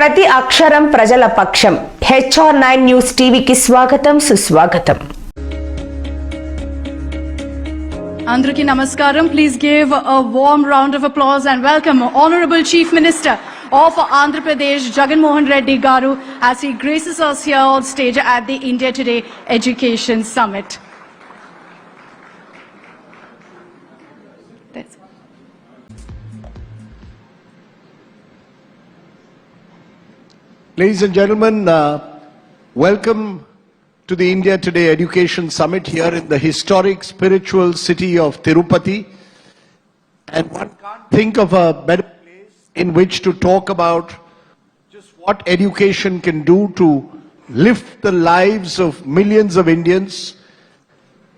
ప్రతి అక్షరం ప్రజల పక్షం. HR9 న్యూస్ టీవీకి స్వాగతం, సుస్వాగతం. Andriki Namaskaram. Please give a warm round of applause and welcome Honorable Chief Minister of Andhra Pradesh, Jagan Reddy Garu, as he graces us here on stage at the India Today Education Summit. Ladies and gentlemen, welcome to the India Today Education Summit here in the historic spiritual city of Tirupati. And one can't think of a better place in which to talk about just what education can do to lift the lives of millions of Indians.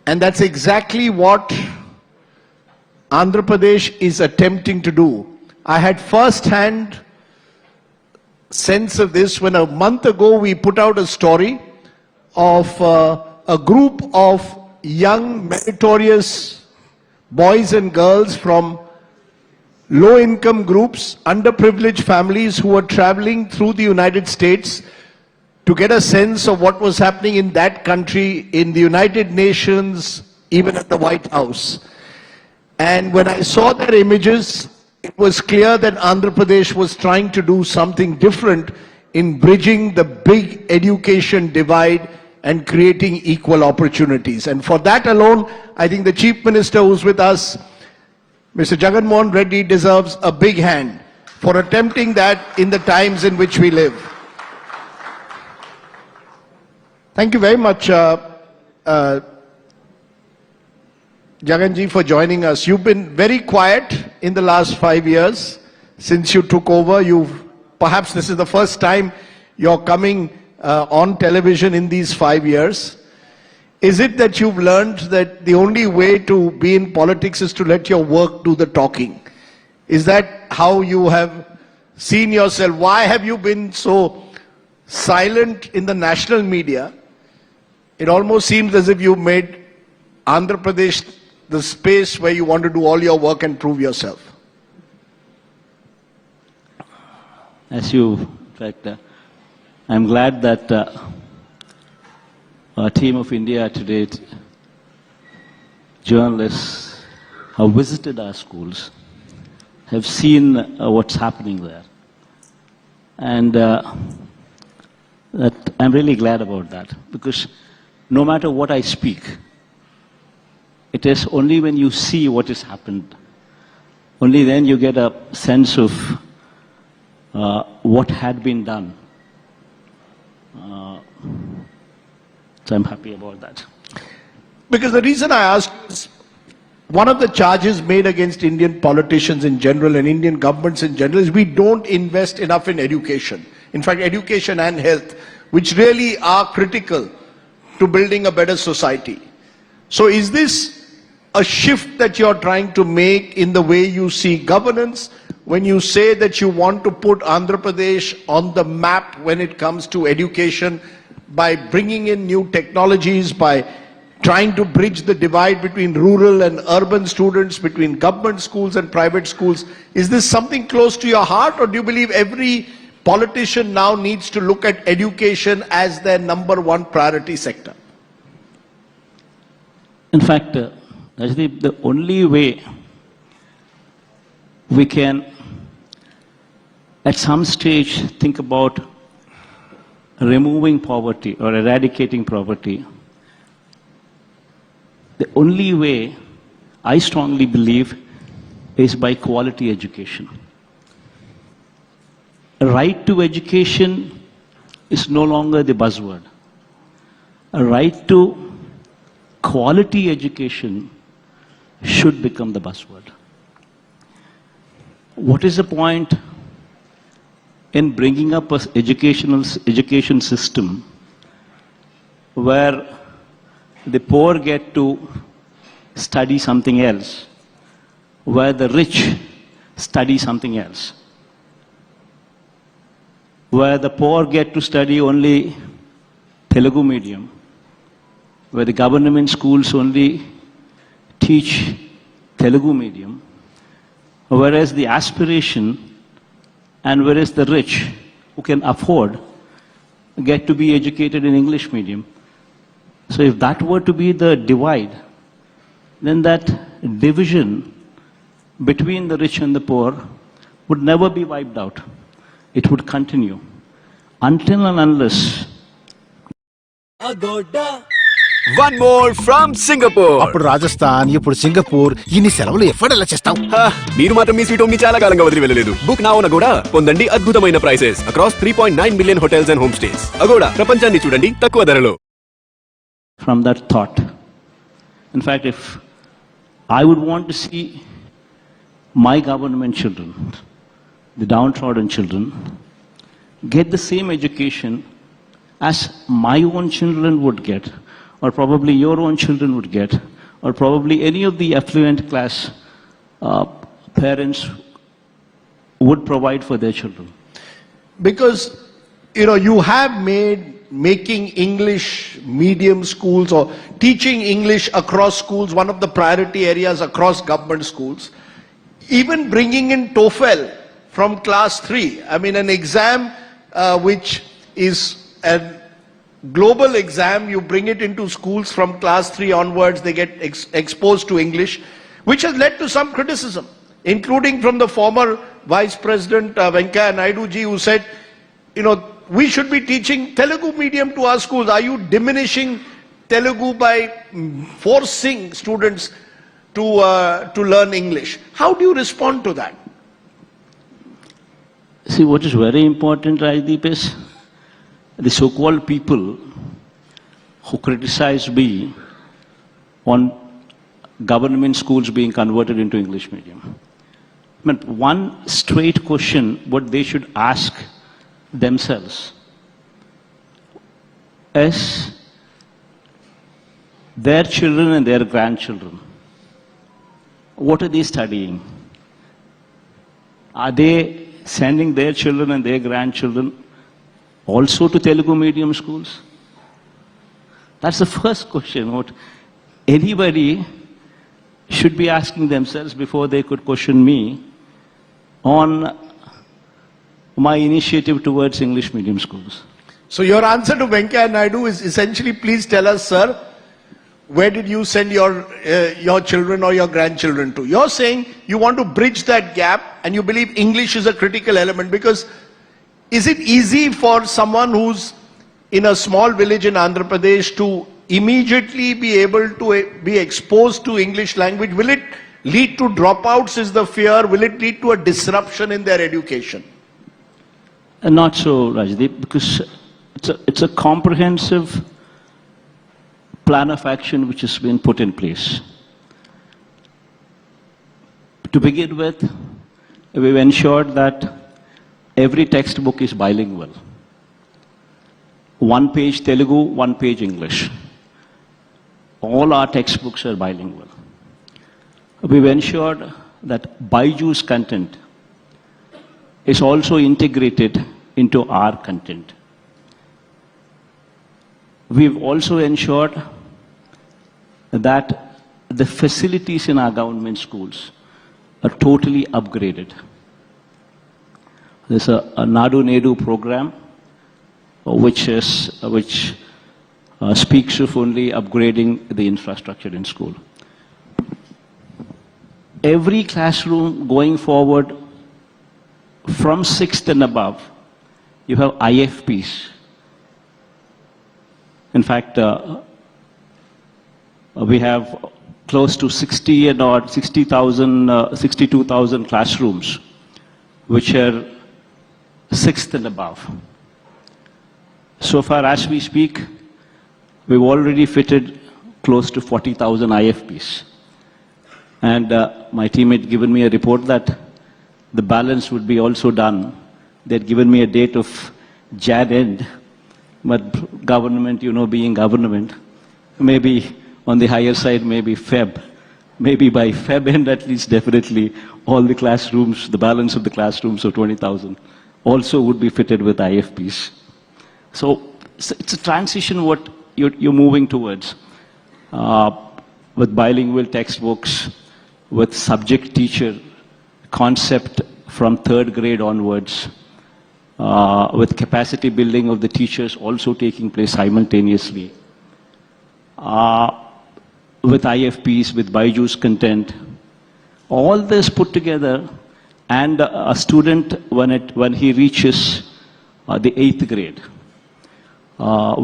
And that's exactly what Andhra Pradesh is attempting to do. I had first-hand sense of this when a month ago we put out a story of a group of young meritorious boys and girls from low-income groups, underprivileged families who were traveling through the United States to get a sense of what was happening in that country, in the United Nations, even at the White House. And when I saw their images, it was clear that Andhra Pradesh was trying to do something different in bridging the big education divide and creating equal opportunities. And for that alone, I think the Chief Minister who's with us, Mr. Jagan Reddy, deserves a big hand for attempting that in the times in which we live. Thank you very much, Jaganji, for joining us. You've been very quiet in the last 5 years since you took over. Perhaps this is the first time you're coming on television in these 5 years. Is it that you've learned that the only way to be in politics is to let your work do the talking? Is that how you have seen yourself? Why have you been so silent in the national media? It almost seems as if you made Andhra Pradesh the space where you want to do all your work and prove yourself. As you, in fact, I'm glad that our team of India Today journalists have visited our schools, have seen what's happening there. And that I'm really glad about that, because no matter what I speak, it is only when you see what has happened, only then you get a sense of what had been done. So I'm happy about that. Because the reason I ask is, one of the charges made against Indian politicians in general and Indian governments in general is we don't invest enough in education. In fact, education and health, which really are critical to building a better society. So is this a shift that you're trying to make in the way you see governance when you say that you want to put Andhra Pradesh on the map when it comes to education by bringing in new technologies, by trying to bridge the divide between rural and urban students, between government schools and private schools? Is this something close to your heart, or do you believe every politician now needs to look at education as their number one priority sector? In fact, actually, the only way we can, at some stage, think about removing poverty or eradicating poverty, the only way, I strongly believe, is by quality education. A right to education is no longer the buzzword. A right to quality education should become the buzzword. What is the point in bringing up an education system where the poor get to study something else, where the rich study something else, where the poor get to study only Telugu medium, where the government schools only teach Telugu medium, whereas the aspiration and whereas the rich who can afford get to be educated in English medium. So if that were to be the divide, then that division between the rich and the poor would never be wiped out. It would continue until and unless One more from Singapore. అప్పుడు రాజస్థాన్ ఇప్పుడు Singapore ఇన్ని సెలవులు ఎప్పుడెలా చేస్తావు మీరు మాత్రం మీ sweet home ని చాలా కాలంగా వదిలి వెళ్ళలేదు. బుక్ నౌ ఆన్ అగోడా, పొందండి అద్భుతమైన prices across 3.9 million hotels and home stays. Agoda, ప్రపంచాన్ని చూడండి తక్కువ ధరలో. from that thought. In fact, if I would want to see my government children, the downtrodden children, get the same education as my own children would get, or probably your own children would get, or probably any of the affluent class parents would provide for their children. Because, you have made making English medium schools or teaching English across schools one of the priority areas across government schools. Even bringing in TOEFL from class 3, I mean an exam which is a global exam, you bring it into schools from class 3 onwards, they get exposed to English, which has led to some criticism, including from the former Vice President Venkaiah Naidu ji, who said, we should be teaching Telugu medium to our schools. Are you diminishing Telugu by forcing students to learn English? How do you respond to that? See, what is very important, Rajdeep, is the so-called people who criticize me on government schools being converted into English medium. But one straight question, what they should ask themselves is their children and their grandchildren, what are they studying? Are they sending their children and their grandchildren also to Telugu medium schools? That's the first question what anybody should be asking themselves before they could question me on my initiative towards English medium schools. So your answer to Venkaiah Naidu is essentially, please tell us, sir, where did you send your children or your grandchildren to? You're saying you want to bridge that gap and you believe English is a critical element, because is it easy for someone who's in a small village in Andhra Pradesh to immediately be able to be exposed to English language? Will it lead to dropouts is the fear? Will it lead to a disruption in their education? Not so, Rajdeep, because it's a comprehensive plan of action which has been put in place. To begin with, we've ensured that every textbook is bilingual. One page Telugu, one page English. All our textbooks are bilingual. We've ensured that BYJU'S content is also integrated into our content. We've also ensured that the facilities in our government schools are totally upgraded. There's a Nadu program which speaks of only upgrading the infrastructure in school. Every classroom going forward from 6th and above, you have IFPs. In fact, we have close to 62,000 classrooms, which are 6th and above. So far as we speak, we've already fitted close to 40,000 IFPs. And my team had given me a report that the balance would be also done. They'd given me a date of Jan end, but government, being government, maybe on the higher side, maybe Feb. Maybe by Feb end at least, definitely, all the classrooms, the balance of the classrooms of 20,000 also would be fitted with IFPs. So it's a transition what you're moving towards, with bilingual textbooks, with subject teacher concept from 3rd grade onwards, with capacity building of the teachers also taking place simultaneously, with IFPs, with Byju's content, all this put together, and a student, when he reaches the 8th grade,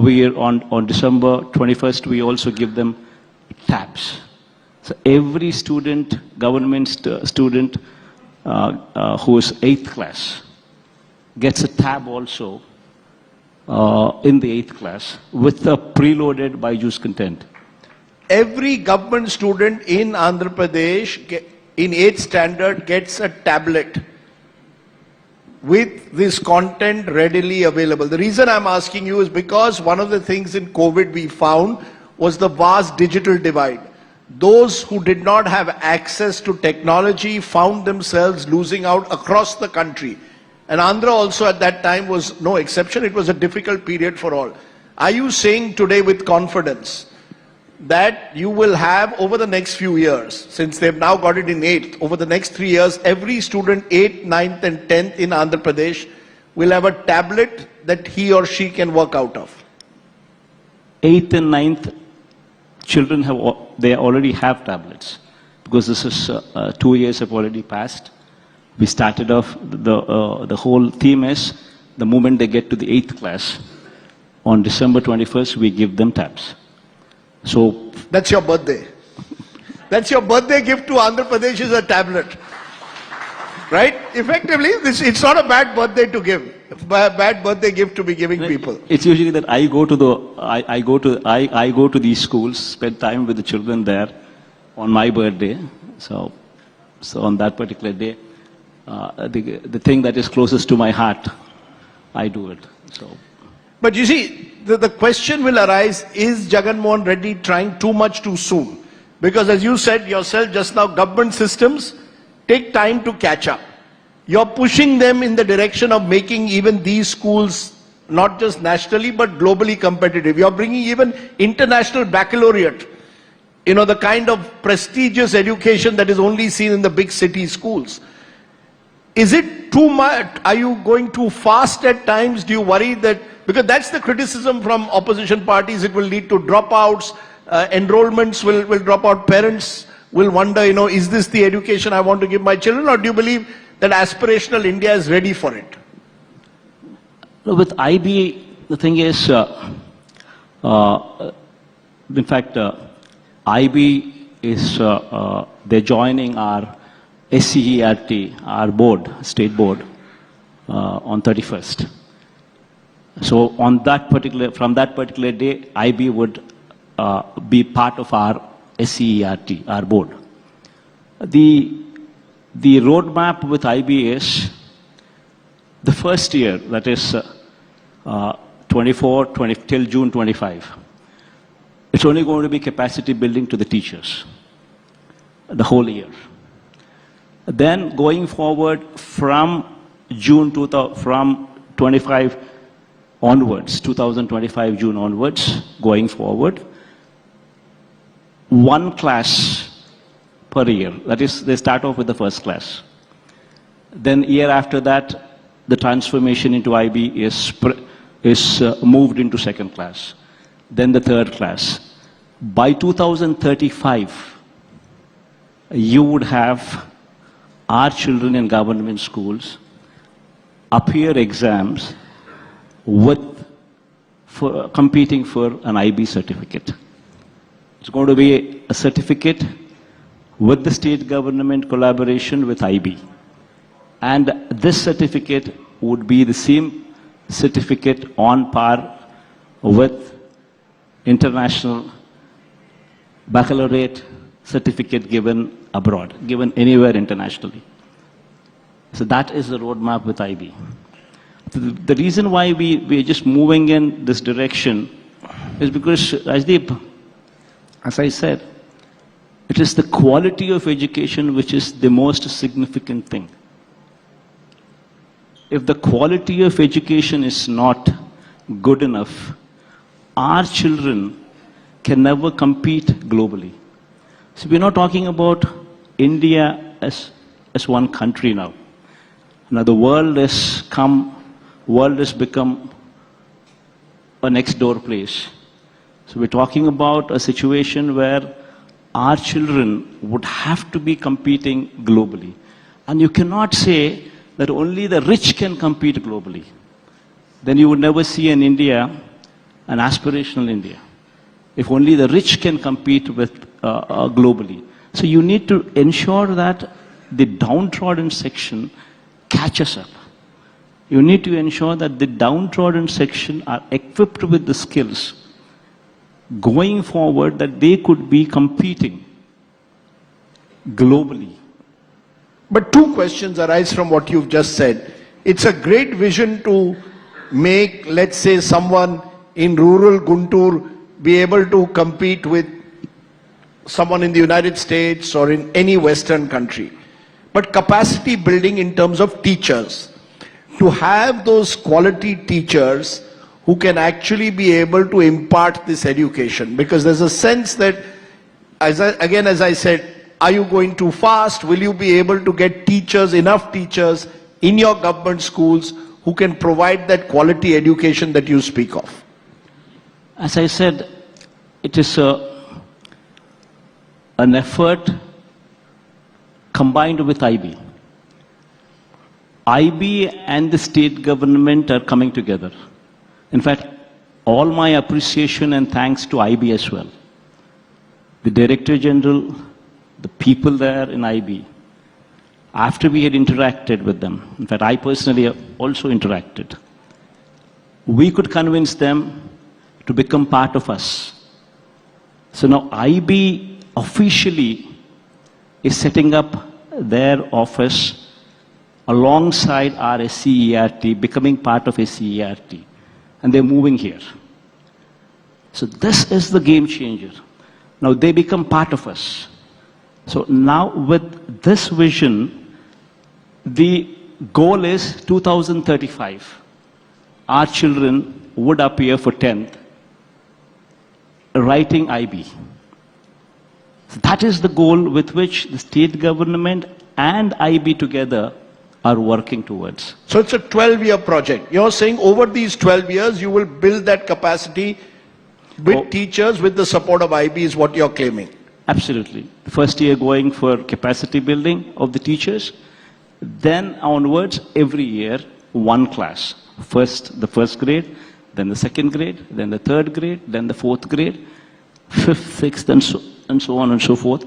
we are on December 21st, we also give them tabs. So every student, government student who is 8th class gets a tab also in the 8th class with the preloaded Byju's content. Every government student in Andhra Pradesh in 8th standard gets a tablet with this content readily available. The reason I'm asking you is because one of the things in COVID we found was the vast digital divide. Those who did not have access to technology found themselves losing out across the country. And Andhra also at that time was no exception. It was a difficult period for all. Are you saying today with confidence that you will have over the next few years, since they've now got it in 8th, over the next 3 years, every student 8th, 9th and 10th in Andhra Pradesh will have a tablet that he or she can work out of? 8th and 9th children they already have tablets, because this is 2 years have already passed. We started off, the whole theme is the moment they get to the 8th class, on December 21st, we give them tabs. So that's your birthday. That's your birthday gift to Andhra Pradesh, is a tablet. Right? Effectively, it's not a bad birthday to give. Bad birthday gift to be giving people. It's usually that I go to these schools, spend time with the children there on my birthday. So on that particular day, the thing that is closest to my heart, I do it. So. But you see, the question will arise, is Jagan Mohan Reddy trying too much too soon? Because as you said yourself just now, government systems take time to catch up. You're pushing them in the direction of making even these schools not just nationally but globally competitive. You're bringing even international baccalaureate, the kind of prestigious education that is only seen in the big city schools. Is it too much? Are you going too fast at times? Do you worry that, because that's the criticism from opposition parties, it will lead to dropouts, enrollments will drop out, parents will wonder, is this the education I want to give my children, or do you believe that aspirational India is ready for it? With IB, the thing is, in fact, IB is, they're joining our SCERT, our board, state board, on 31st. So from that particular day, IB would be part of our SCERT, our board. The roadmap with IB is the first year, that is 24, till June 25. It's only going to be capacity building to the teachers, the whole year. Then going forward from from 25 onwards, 2025 June onwards, going forward, one class per year. That is, they start off with the first class. Then year after that, the transformation into IB is moved into second class. Then the third class. By 2035, you would have our children in government schools appear exams competing for an IB certificate. It's going to be a certificate with the state government collaboration with IB. And this certificate would be the same certificate on par with international baccalaureate certificate given abroad, given anywhere internationally. So that is the roadmap with IB. The reason why we're just moving in this direction is because, Rajdeep, as I said, it is the quality of education which is the most significant thing. If the quality of education is not good enough, our children can never compete globally. So we're not talking about India as one country now. Now the world has come world has become a next door place. So we're talking about a situation where our children would have to be competing globally. And you cannot say that only the rich can compete globally. Then you would never see in India an aspirational India. If only the rich can compete with globally. So you need to ensure that the downtrodden section catches up. You need to ensure that the downtrodden section are equipped with the skills going forward that they could be competing globally. But two questions arise from what you've just said. It's a great vision to make, let's say, someone in rural Guntur be able to compete with someone in the United States or in any Western country. But capacity building in terms of teachers, to have those quality teachers who can actually be able to impart this education, because there's a sense that, as I said, are you going too fast? Will you be able to get teachers, enough teachers in your government schools who can provide that quality education that you speak of? As I said, it is an effort combined with IB. IB and the state government are coming together. In fact, all my appreciation and thanks to IB as well. The Director General, the people there in IB, after we had interacted with them, in fact, I personally also interacted, we could convince them to become part of us. So now IB officially is setting up their office alongside our SCERT, becoming part of SCERT, and they're moving here. So this is the game changer. Now they become part of us. So now with this vision, the goal is 2035. Our children would appear for 10th writing IB. So that is the goal with which the state government and IB together are working towards. So it's a 12-year project. You're saying over these 12 years, you will build that capacity with teachers, with the support of IB is what you're claiming. Absolutely. The first year going for capacity building of the teachers, then onwards every year one class. First the first grade, then the second grade, then the third grade, then the fourth grade, fifth, sixth, and so on and so forth,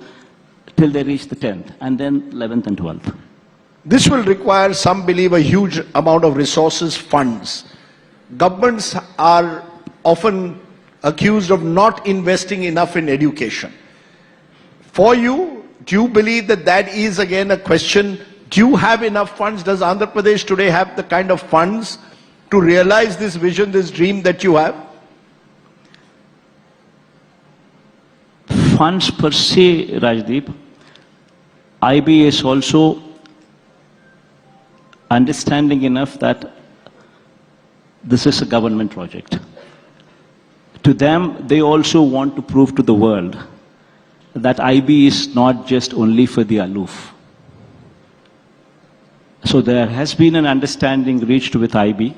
till they reach the 10th, and then 11th and 12th. This will require, some believe, a huge amount of resources, funds. Governments are often accused of not investing enough in education. For you, do you believe that that is again a question? Do you have enough funds? Does Andhra Pradesh today have the kind of funds to realize this vision, this dream that you have? Funds per se, Rajdeep, IB is also understanding enough that this is a government project. To them, they also want to prove to the world that IB is not just only for the aloof. So there has been an understanding reached with IB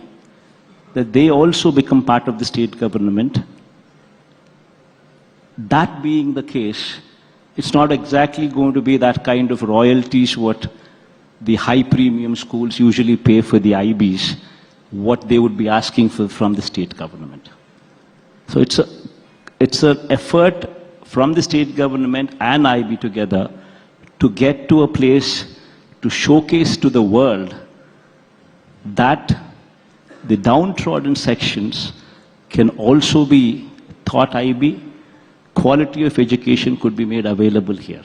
that they also become part of the state government. That being the case, it's not exactly going to be that kind of royalties what the high premium schools usually pay for the IBs, what they would be asking for from the state government. So it's an effort from the state government and IB together to get to a place to showcase to the world that the downtrodden sections can also be taught IB, quality of education could be made available here.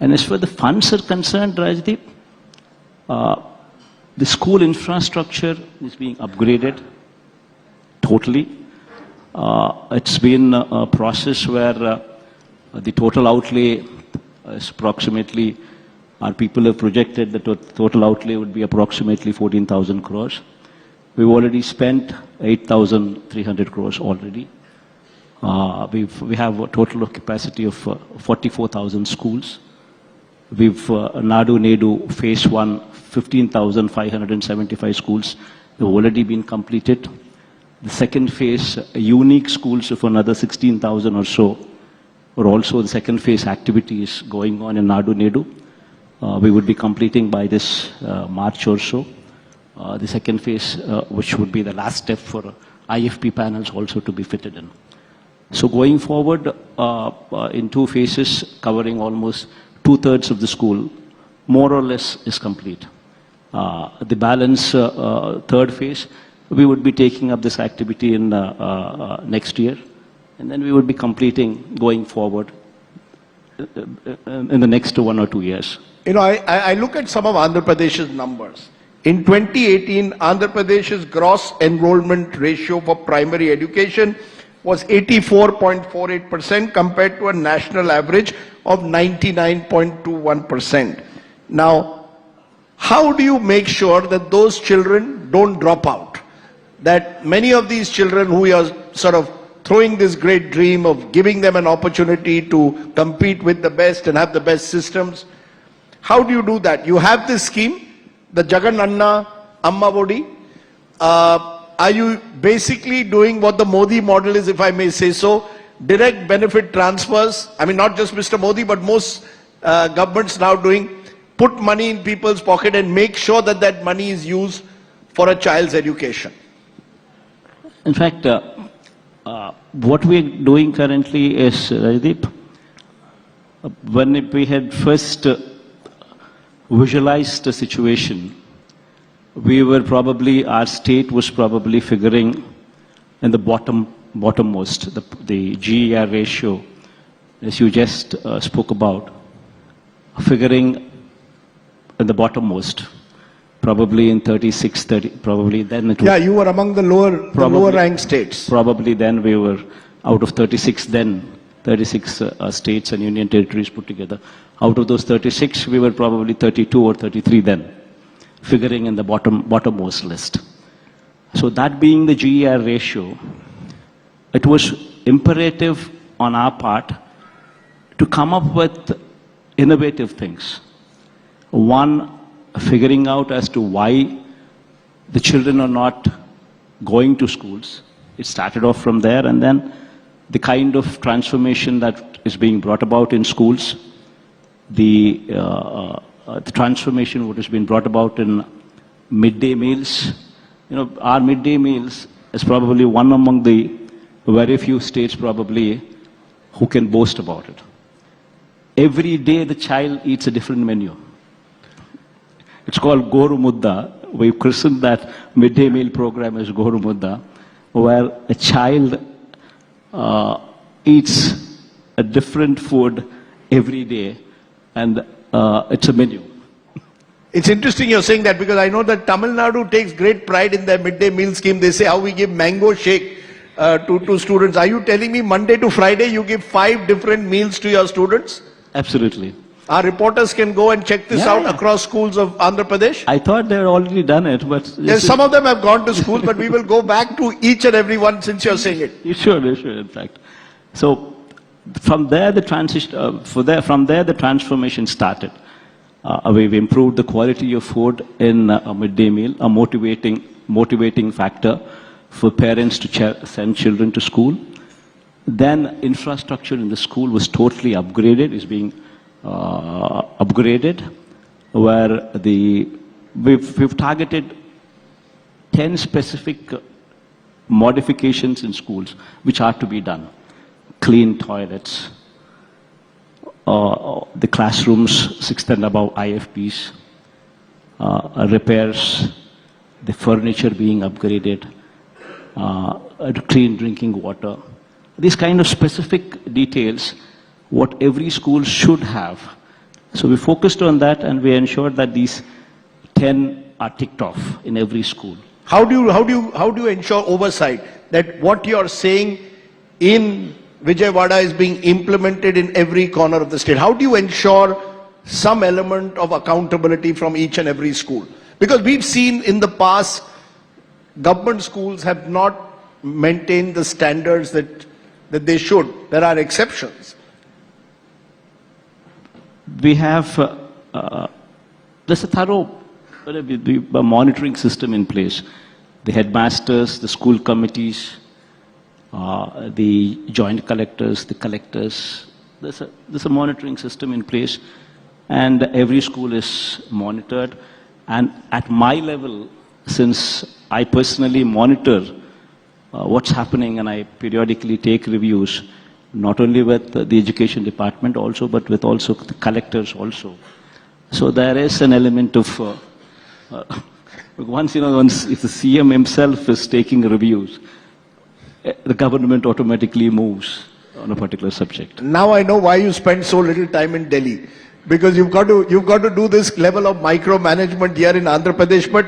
And as far as the funds are concerned, Rajdeep, the school infrastructure is being upgraded totally. It's been a process where the total outlay is approximately, our people have projected the total outlay would be approximately 14,000 crores. We've already spent 8,300 crores already. We have a total of capacity of 44,000 schools. We've Nadu Nedu phase 1, 15,575 schools have already been completed. The second phase, unique schools of another 16,000 or so, or also the second phase activities going on in Nadu Nedu. We would be completing by this March or so. The second phase, which would be the last step for IFP panels also to be fitted in. So going forward in two phases, covering almost 2/3 of the school, more or less is complete. The balance third phase, we would be taking up this activity in next year, and then we would be completing going forward in the next 1 or 2 years. You know, I look at some of Andhra Pradesh's numbers. In 2018, Andhra Pradesh's gross enrollment ratio for primary education was 84.48% compared to a national average of 99.21%. Now, how do you make sure that those children don't drop out? That many of these children who are sort of throwing this great dream of giving them an opportunity to compete with the best and have the best systems, how do you do that? You have this scheme, the Jagan Anna Amma Bodi. Are you basically doing what the Modi model is, if I may say so, direct benefit transfers? I mean, not just Mr. Modi, but most governments now doing, put money in people's pocket and make sure that that money is used for a child's education. In fact, what we're doing currently is, Rajdeep, when we had first visualized the situation, we were probably, our state was probably figuring in the bottommost, the GER ratio, as you just spoke about, figuring in the bottommost, probably in 36, 30, probably then it was... Yeah, you were among the lower ranked states. Probably then we were out of 36 then, 36 states and union territories put together. Out of those 36, we were probably 32 or 33 then, figuring in the bottommost list. So that being the GER ratio, it was imperative on our part to come up with innovative things. One, figuring out as to why the children are not going to schools. It started off from there, and then the kind of transformation that is being brought about in schools, the transformation what has been brought about in midday meals. You know, our midday meals is probably one among the very few states probably who can boast about it. Every day the child eats a different menu. It's called Goru Mudda. We've christened that midday meal program as Goru Mudda, where a child eats a different food every day, and it's a menu. It's interesting you're saying that, because I know that Tamil Nadu takes great pride in their midday meal scheme. They say how we give mango shake to students. Are you telling me Monday to Friday you give 5 different meals to your students? Absolutely. Our reporters can go and check this out across schools of Andhra Pradesh. I thought they had already done it, but... Yes, some of them have gone to school, but we will go back to each and every one since you're saying it. You should, in fact. So, from there the transformation started. We've improved the quality of food in a midday meal, a motivating factor for parents to send children to school. Then infrastructure in the school was totally upgraded, is being upgraded, where we've targeted 10 specific modifications in schools which are to be done. Clean toilets, the classrooms 6th and above IFPs, repairs, the furniture being upgraded, clean drinking water. These kind of specific details, what every school should have. So we focused on that, and we ensured that these 10 are ticked off in every school. How do you ensure oversight that what you are saying in Vijayawada is being implemented in every corner of the state? How do you ensure some element of accountability from each and every school? Because we've seen in the past, government schools have not maintained the standards that they should. There are exceptions. We have there's a thorough monitoring system in place. the headmasters, the school committees, the joint collectors, the collectors. There's a monitoring system in place, and every school is monitored. And at my level, since I personally monitor what's happening and I periodically take reviews, not only with the education department also, but with also the collectors also. So there is an element of, once if the CM himself is taking reviews, the government automatically moves on a particular subject. Now I know why you spend so little time in Delhi. Because you've got to do this level of micromanagement here in Andhra Pradesh. But,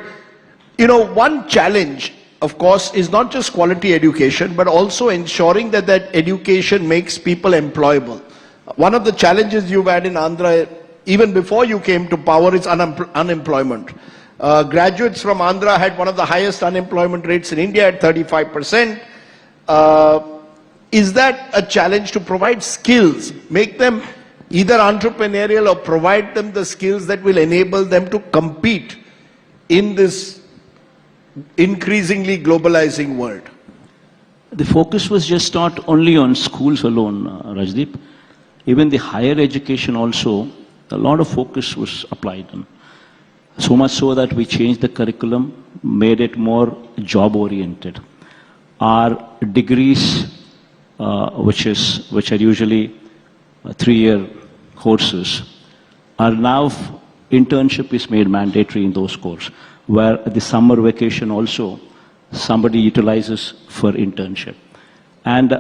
one challenge, of course, is not just quality education, but also ensuring that that education makes people employable. One of the challenges you've had in Andhra, even before you came to power, is unemployment. Graduates from Andhra had one of the highest unemployment rates in India at 35%. Is that a challenge to provide skills, make them either entrepreneurial or provide them the skills that will enable them to compete in this increasingly globalizing world? The focus was just not only on schools alone, Rajdeep. Even the higher education also, a lot of focus was applied on. So much so that we changed the curriculum, made it more job-oriented. Our degrees, which are usually 3-year courses, are now internship is made mandatory in those courses, where the summer vacation also somebody utilizes for internship. And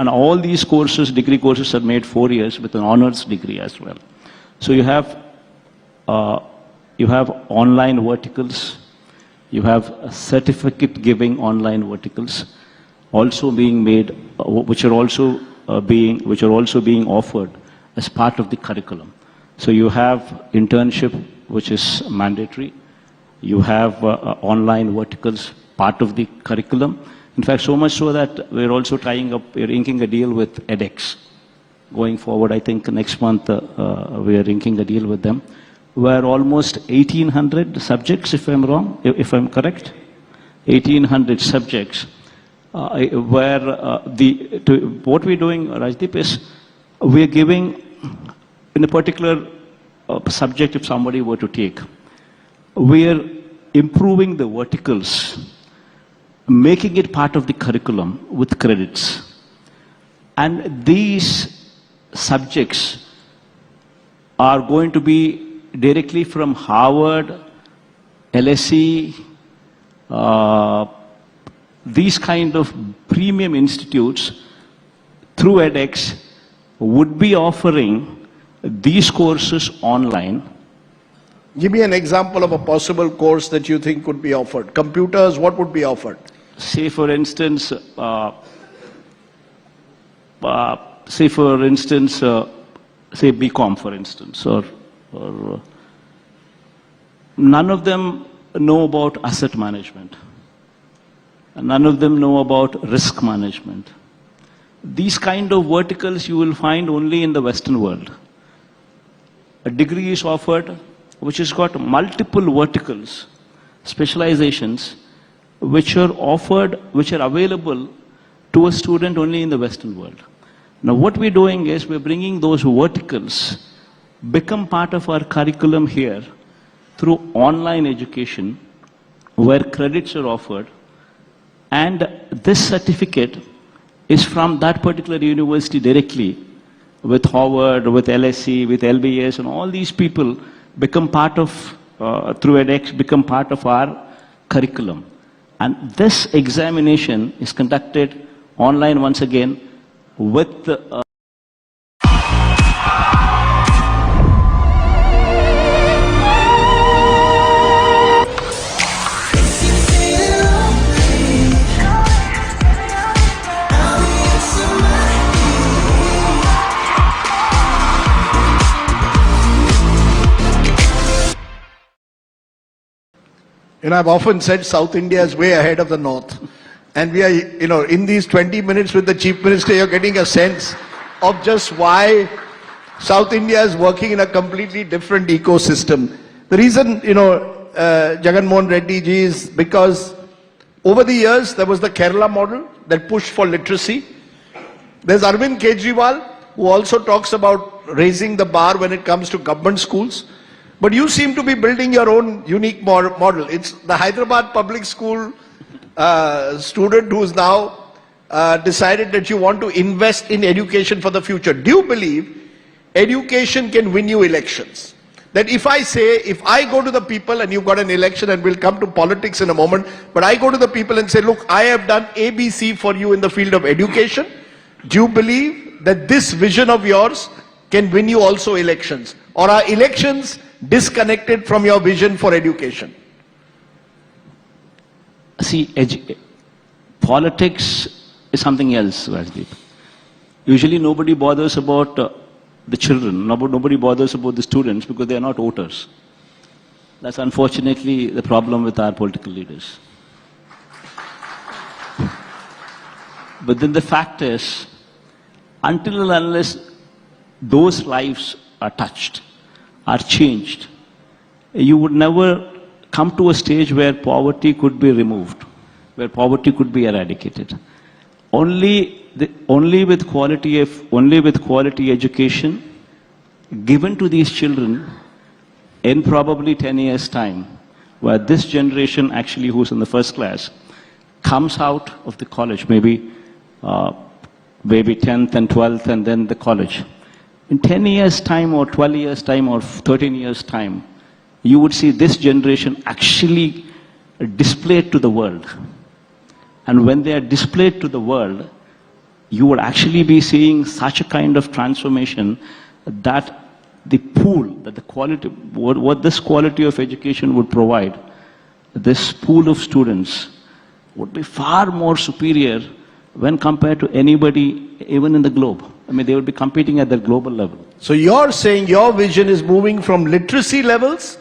all these courses, degree courses, are made 4 years with an honors degree as well. So you have online verticals, you have certificate giving online verticals also being made, which are also being offered as part of the curriculum. So you have internship, which is mandatory. You have online verticals, part of the curriculum. In fact, so much so that we're also we're inking a deal with edX. Going forward, I think next month we are inking a deal with them, where almost 1,800 subjects, if I'm wrong, if I'm correct, 1,800 subjects, where what we're doing, Rajdeep, is we're giving, in a particular subject, if somebody were to take, we're improving the verticals, making it part of the curriculum with credits. And these subjects are going to be directly from Harvard, LSE, these kind of premium institutes through edX would be offering these courses online. Give me an example of a possible course that you think could be offered. Computers, what would be offered? Say for instance, say BCom, for instance, or none of them know about asset management. None of them know about risk management. These kind of verticals you will find only in the Western world. A degree is offered which has got multiple verticals, specializations, which are offered, which are available to a student only in the Western world. Now what we're doing is we're bringing those verticals, become part of our curriculum here through online education, where credits are offered, and this certificate is from that particular university directly, with Harvard, with LSE, with LBS, and all these people become part of, through edX, become part of our curriculum. And this examination is conducted online once again with I've often said South India is way ahead of the North. And we are, in these 20 minutes with the Chief Minister, you're getting a sense of just why South India is working in a completely different ecosystem. The reason, Jagan Mohan Reddy ji is because over the years there was the Kerala model that pushed for literacy. There's Arvind Kejriwal who also talks about raising the bar when it comes to government schools. But you seem to be building your own unique model. It's the Hyderabad public school student who's now decided that you want to invest in education for the future. Do you believe education can win you elections? That if I go to the people, and you've got an election and we'll come to politics in a moment, but I go to the people and say, look, I have done ABC for you in the field of education. Do you believe that this vision of yours can win you also elections? Or are elections disconnected from your vision for education? See, politics is something else, Rajdeep. Usually nobody bothers about the children, nobody bothers about the students because they are not voters. That's unfortunately the problem with our political leaders. But then the fact is, until and unless those lives are touched, are changed, you would never come to a stage where poverty could be removed, where poverty could be eradicated. Only with quality education given to these children in probably 10 years' time, where this generation actually who's in the first class comes out of the college, maybe 10th and 12th and then the college. In 10 years' time or 12 years' time or 13 years' time, you would see this generation actually displayed to the world. And when they are displayed to the world, you would actually be seeing such a kind of transformation that the pool, that the quality, what this quality of education would provide, this pool of students would be far more superior when compared to anybody, even in the globe. I mean, they would be competing at the global level. So you're saying your vision is moving from literacy levels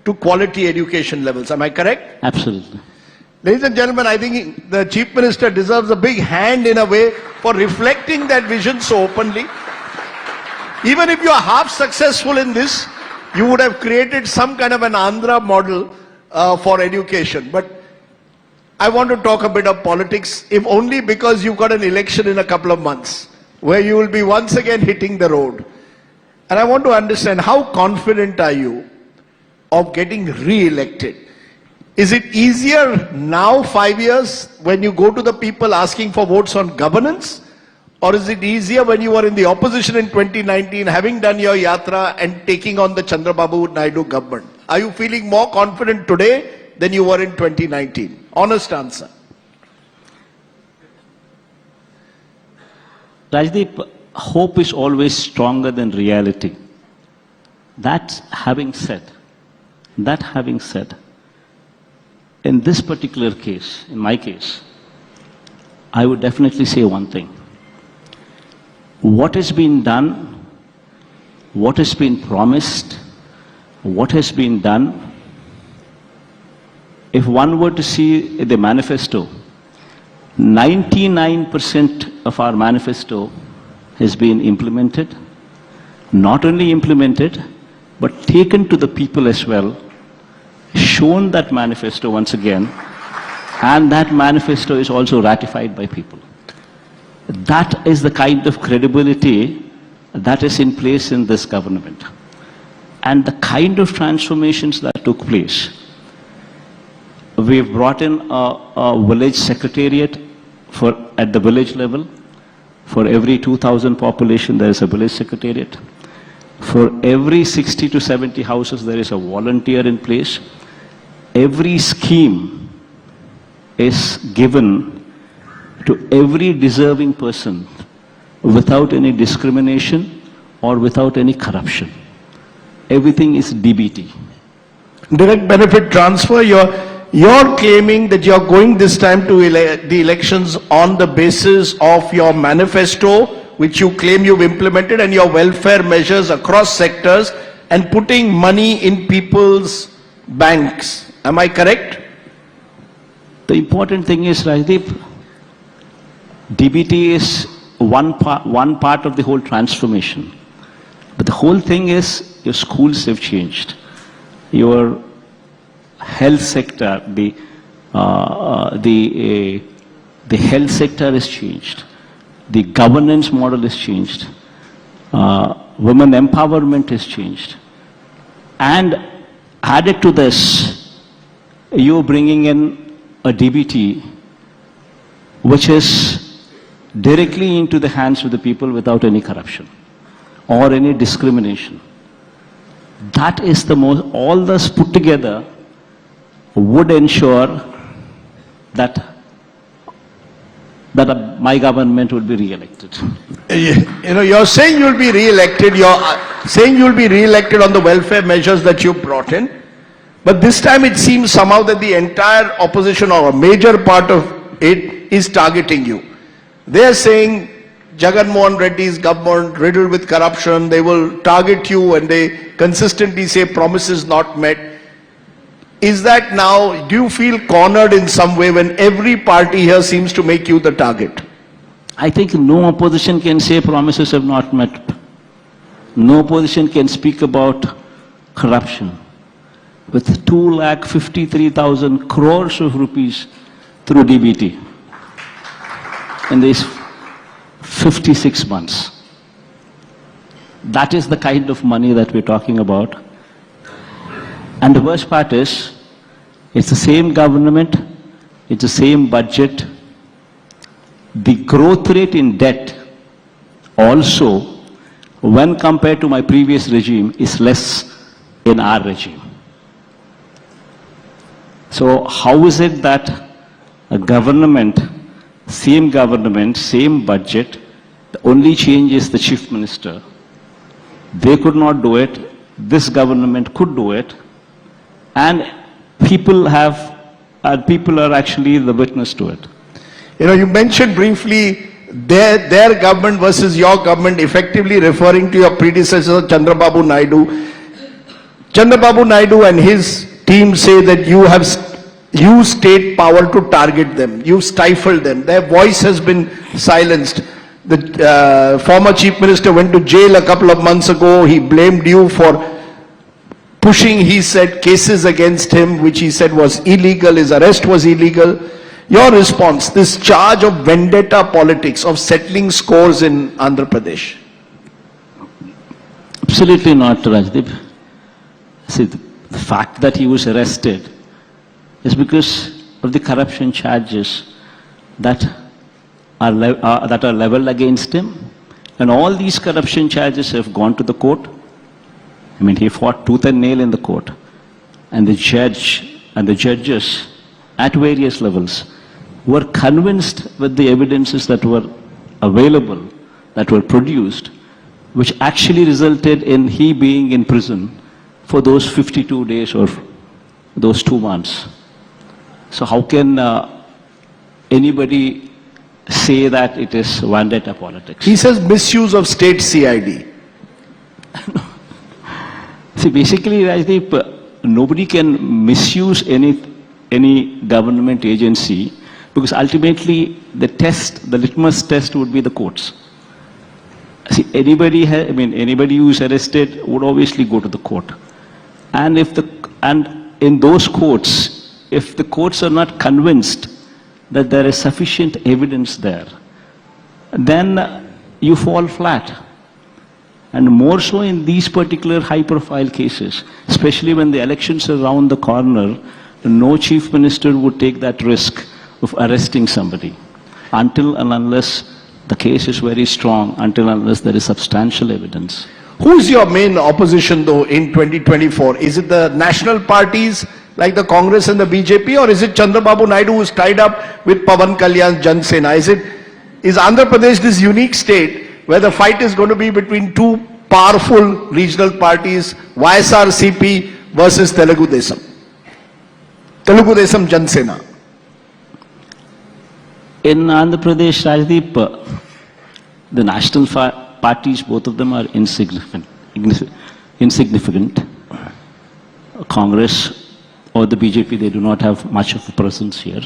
to quality education levels. Am I correct? Absolutely. Ladies and gentlemen, I think the Chief Minister deserves a big hand in a way for reflecting that vision so openly. Even if you are half successful in this, you would have created some kind of an Andhra model for education. But I want to talk a bit of politics, if only because you've got an election in a couple of months, where you will be once again hitting the road. And I want to understand, how confident are you of getting re-elected? Is it easier now, 5 years, when you go to the people asking for votes on governance? Or is it easier when you were in the opposition in 2019, having done your yatra and taking on the Chandrababu Naidu government? Are you feeling more confident today than you were in 2019? Honest answer. Rajdeep, hope is always stronger than reality. That having said, in this particular case, in my case, I would definitely say one thing. What has been done, what has been promised, what has been done, if one were to see the manifesto, 99% of our manifesto has been implemented. Not only implemented, but taken to the people as well, shown that manifesto once again, and that manifesto is also ratified by people. That is the kind of credibility that is in place in this government. And the kind of transformations that took place. We've brought in a village secretariat at the village level. For every 2,000 population, there is a village secretariat. For every 60 to 70 houses, there is a volunteer in place. Every scheme is given to every deserving person without any discrimination or without any corruption. Everything is DBT. Direct benefit transfer, you're claiming that you're going this time to the elections on the basis of your manifesto, which you claim you've implemented, and your welfare measures across sectors, and putting money in people's banks. Am I correct? The important thing is, Rajdeep, DBT is one part of the whole transformation. But the whole thing is, your schools have changed. Your health sector, the health sector is changed. The governance model is changed. Women empowerment is changed. And added to this, you're bringing in a DBT which is directly into the hands of the people without any corruption or any discrimination. That is the most, all this put together would ensure that my government would be re-elected. You know, you're saying you'll be re-elected, you're saying you'll be re-elected on the welfare measures that you brought in, but this time it seems somehow that the entire opposition or a major part of it is targeting you. They're saying Jagan Mohan Reddy's government riddled with corruption, they will target you and they consistently say promises not met. Is that now, do you feel cornered in some way when every party here seems to make you the target? I think no opposition can say promises have not met. No opposition can speak about corruption. With 2,53,000 crores of rupees through DBT in these 56 months. That is the kind of money that we're talking about. And the worst part is, it's the same government, it's the same budget. The growth rate in debt also, when compared to my previous regime, is less in our regime. So how is it that a government, same budget, the only change is the chief minister? They could not do it, this government could do it, and people are actually the witness to it. You know, you mentioned briefly their government versus your government, effectively referring to your predecessor Chandrababu Naidu. Chandrababu Naidu and his team say that you have used state power to target them. You stifled them. Their voice has been silenced. The former chief minister went to jail a couple of months ago. He blamed you for pushing, he said, cases against him, which he said was illegal, his arrest was illegal. Your response, this charge of vendetta politics, of settling scores in Andhra Pradesh? Absolutely not, Rajdeep. See, the fact that he was arrested is because of the corruption charges that are leveled against him. And all these corruption charges have gone to the court. I mean, he fought tooth and nail in the court. And the judge and the judges at various levels were convinced with the evidences that were available, that were produced, which actually resulted in he being in prison for those 52 days or those 2 months. So how can anybody say that it is vendetta politics? He says misuse of state CID. See, basically, Rajdeep, nobody can misuse any government agency, because ultimately the litmus test would be the courts. See, anybody who is arrested would obviously go to the court. And in those courts, if the courts are not convinced that there is sufficient evidence there, then you fall flat. And more so in these particular high-profile cases, especially when the elections are around the corner, no chief minister would take that risk of arresting somebody until and unless the case is very strong, until and unless there is substantial evidence. Who's your main opposition though in 2024? Is it the national parties like the Congress and the BJP, or is it Chandrababu Naidu who's tied up with Pawan Kalyan's Jan Sena? Is Andhra Pradesh this unique state where the fight is going to be between two powerful regional parties, YSRCP versus Telugu Desam Jan Sena? In Andhra Pradesh, Rajdeep, the national parties, both of them are insignificant. Congress or the BJP, they do not have much of a presence here.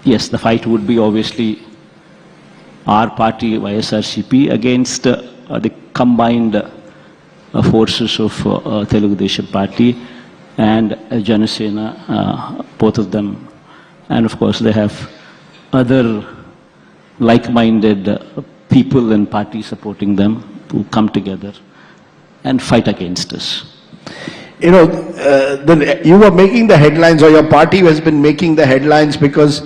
Yes, the fight would be obviously our party, YSRCP, against the combined forces of Telugu Desam Party and Janasena, both of them. And of course, they have other like-minded people and parties supporting them who come together and fight against us. You know, you were making the headlines, or your party has been making the headlines because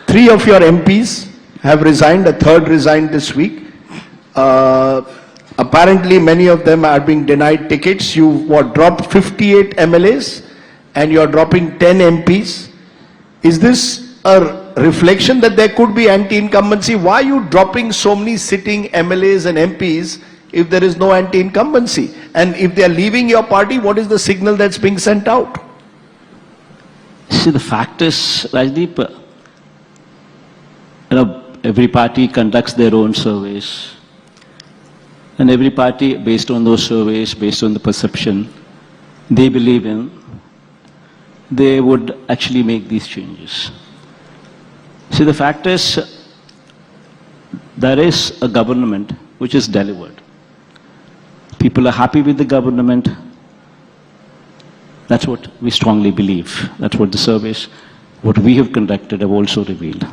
3 of your MPs have resigned, a third resigned this week. Apparently, many of them are being denied tickets. You dropped 58 MLAs and you're dropping 10 MPs. Is this a reflection that there could be anti-incumbency? Why are you dropping so many sitting MLAs and MPs if there is no anti-incumbency? And if they are leaving your party, what is the signal that's being sent out? See, the fact is, Rajdeep, every party conducts their own surveys. And every party, based on those surveys, based on the perception they believe in, they would actually make these changes. See, the fact is, there is a government which is delivered. People are happy with the government. That's what we strongly believe. That's what the surveys, what we have conducted, have also revealed.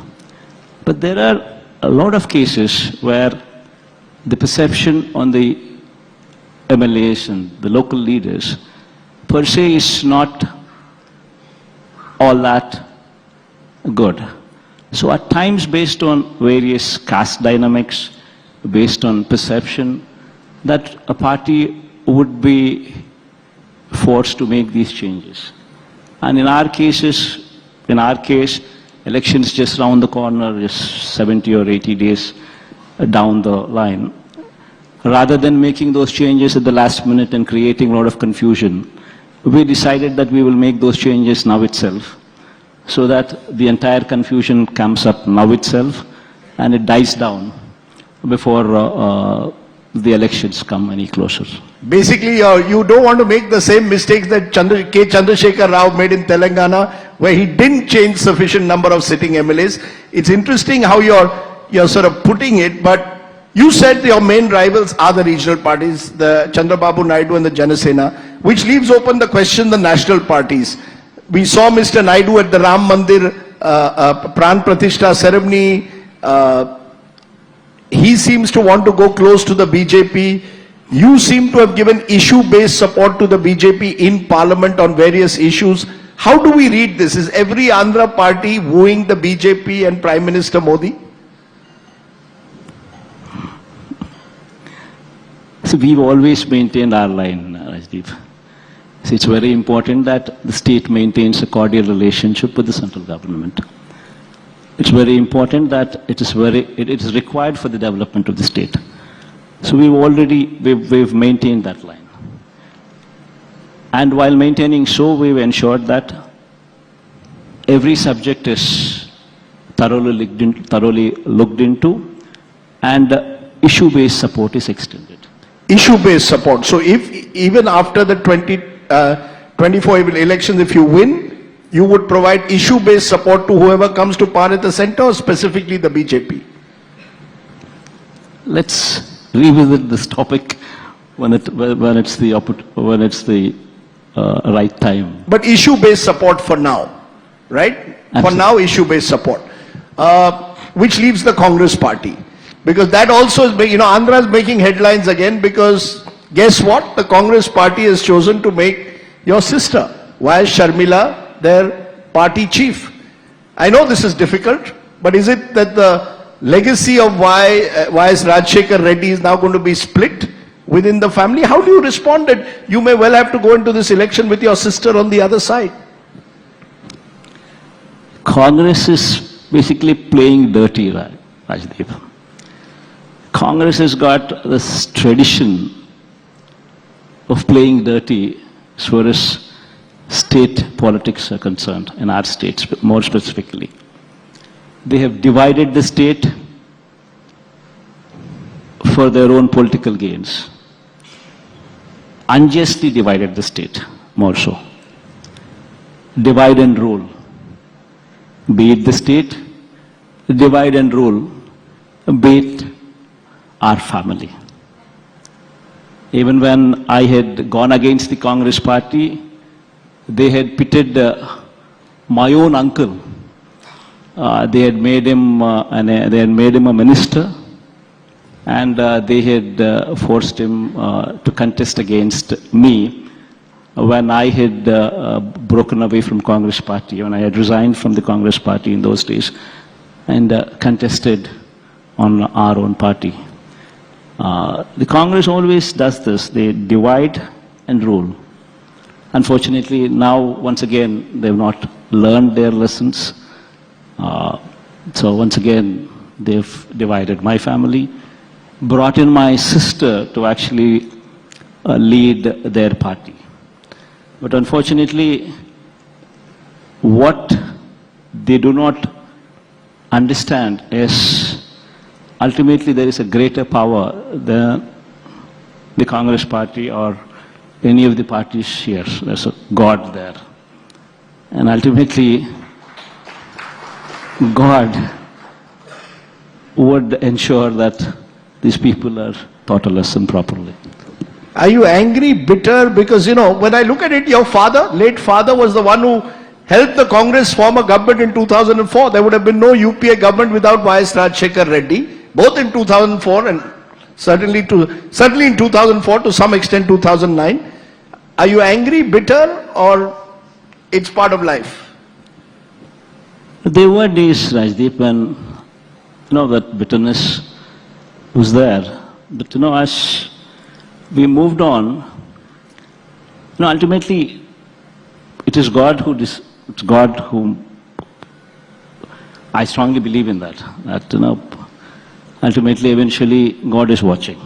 But there are a lot of cases where the perception on the MLAs and the local leaders per se is not all that good. So at times, based on various caste dynamics, based on perception, that a party would be forced to make these changes. And in our case, elections just round the corner, just 70 or 80 days down the line. Rather than making those changes at the last minute and creating a lot of confusion, we decided that we will make those changes now itself, so that the entire confusion comes up now itself and it dies down before the elections come any closer. Basically, you don't want to make the same mistakes that K. Chandrasekhar Rao made in Telangana, where he didn't change sufficient number of sitting MLAs. It's interesting how you're sort of putting it, but you said your main rivals are the regional parties, the Chandrababu Naidu and the Janasena, which leaves open the question, the national parties. We saw Mr. Naidu at the Ram Mandir Pran Pratishtha ceremony. He seems to want to go close to the BJP. You seem to have given issue-based support to the BJP in parliament on various issues. How do we read this? Is every Andhra party wooing the BJP and Prime Minister Modi? So we've always maintained our line, Rajdeep. So it's very important that the state maintains a cordial relationship with the central government. It's very important that it is required for the development of the state. So we've maintained that line. And while maintaining so, we've ensured that every subject is thoroughly looked into, and issue-based support is extended. Issue-based support. So if even after the 2024 elections, if you win, you would provide issue-based support to whoever comes to power at the center, or specifically the BJP? Let's revisit this topic when it's the right time. But issue-based support for now, right? Absolutely. For now, issue-based support, which leaves the Congress party. Because that also is, Andhra is making headlines again, because guess what? The Congress party has chosen to make your sister, Y.S. Sharmila, their party chief. I know this is difficult, but is it that the legacy of Y.S. Rajshekhar Reddy is now going to be split within the family? How do you respond that you may well have to go into this election with your sister on the other side? Congress is basically playing dirty, Rajdeep. Congress has got this tradition of playing dirty as far as state politics are concerned, in our states more specifically. They have divided the state for their own political gains. Unjustly divided the state, more so. Divide and rule. Be it the state, divide and rule, be it our family. Even when I had gone against the Congress party, they had pitted my own uncle. They had made him a minister, and they had forced him to contest against me when I had broken away from Congress party, when I had resigned from the Congress party in those days, and contested on our own party. The Congress always does this. They divide and rule. Unfortunately, now, once again, they've not learned their lessons. So once again, they've divided my family, brought in my sister to actually lead their party. But unfortunately, what they do not understand is ultimately there is a greater power than the Congress party or any of the parties here. There's a God there. And ultimately, God would ensure that these people are taught a lesson properly. Are you angry, bitter? Because, when I look at it, your father, late father, was the one who helped the Congress form a government in 2004. There would have been no UPA government without Y.S. Rajshekhar Reddy, both in 2004 and certainly in 2004, to some extent 2009. Are you angry, bitter, or it's part of life? There were days, Rajdeep, when, that bitterness was there. But, as we moved on, ultimately, it is God it's God whom I strongly believe in that ultimately, eventually, God is watching.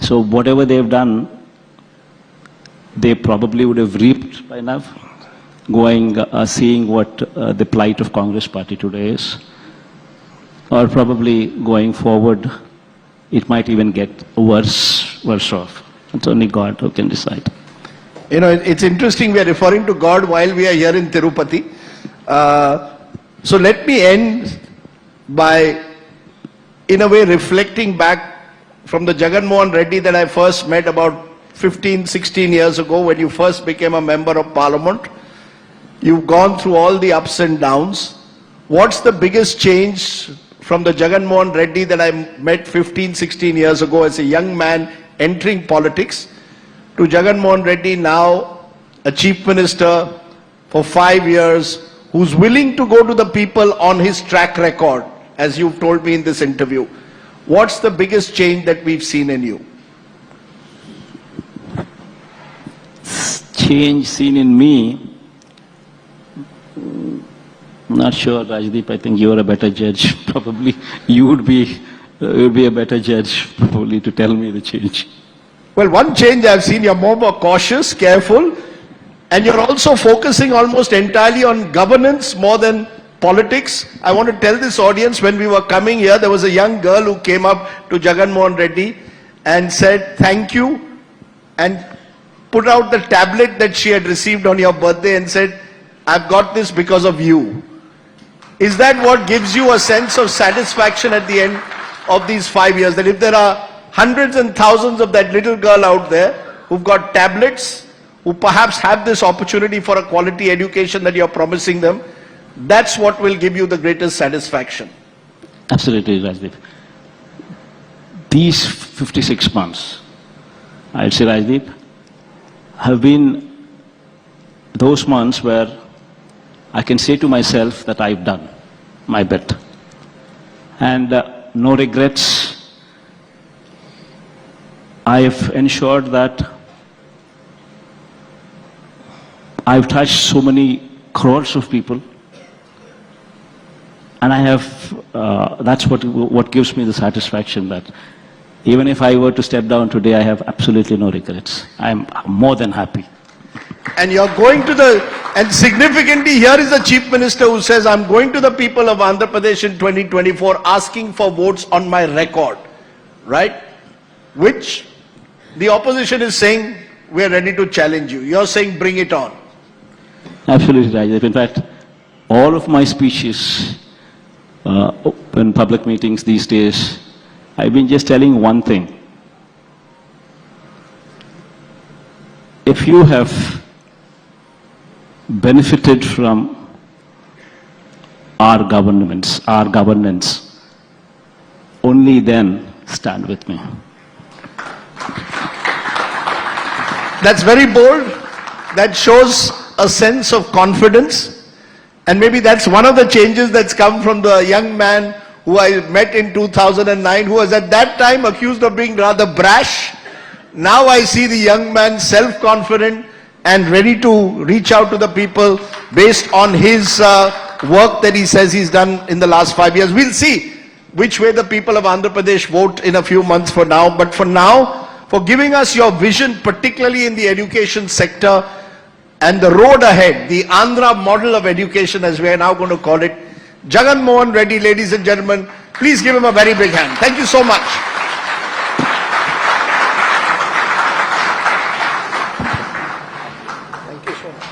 So whatever they've done, they probably would have reaped by now, seeing what the plight of Congress party today is. Or probably going forward, it might even get worse off. It's only God who can decide. It's interesting we are referring to God while we are here in Tirupati. So let me end by, in a way, reflecting back from the Jagan Mohan Reddy that I first met about 15, 16 years ago when you first became a member of parliament. You've gone through all the ups and downs. What's the biggest change from the Jagan Mohan Reddy that I met 15, 16 years ago as a young man entering politics to Jagan Mohan Reddy now a chief minister for 5 years, who's willing to go to the people on his track record, as you've told me in this interview? What's the biggest change that we've seen in you? Change seen in me? Not sure, Rajdeep. I think you're a better judge. Probably you would be a better judge, probably, to tell me the change. Well, one change I've seen, you're more cautious, careful, and you're also focusing almost entirely on governance more than politics. I want to tell this audience, when we were coming here, there was a young girl who came up to Jagan Mohan Reddy and said thank you, and put out the tablet that she had received on your birthday and said, I've got this because of you. Is that what gives you a sense of satisfaction at the end of these 5 years? That if there are hundreds and thousands of that little girl out there who've got tablets, who perhaps have this opportunity for a quality education that you're promising them, that's what will give you the greatest satisfaction. Absolutely, Rajdeep. These 56 months, I'd say, Rajdeep, have been those months where I can say to myself that I've done my bit. And no regrets. I've ensured that I've touched so many crores of people. And I have, that's what gives me the satisfaction that even if I were to step down today, I have absolutely no regrets. I'm more than happy. And you're going to and significantly, here is the chief minister who says, I'm going to the people of Andhra Pradesh in 2024 asking for votes on my record, right? Which the opposition is saying, we're ready to challenge you. You're saying, bring it on. Absolutely, Rajdeep. In fact, all of my speeches in public meetings these days, I've been just telling one thing. If you have benefited from our governance, only then stand with me. That's very bold. That shows a sense of confidence. And maybe that's one of the changes that's come from the young man who I met in 2009, who was at that time accused of being rather brash. Now I see the young man self-confident and ready to reach out to the people based on his work that he says he's done in the last 5 years. We'll see which way the people of Andhra Pradesh vote in a few months for now. But for now, for giving us your vision, particularly in the education sector and the road ahead, the Andhra model of education, as we are now going to call it, Jagan Mohan Reddy, ladies and gentlemen, please give him a very big hand. Thank you so much. Thank you so much.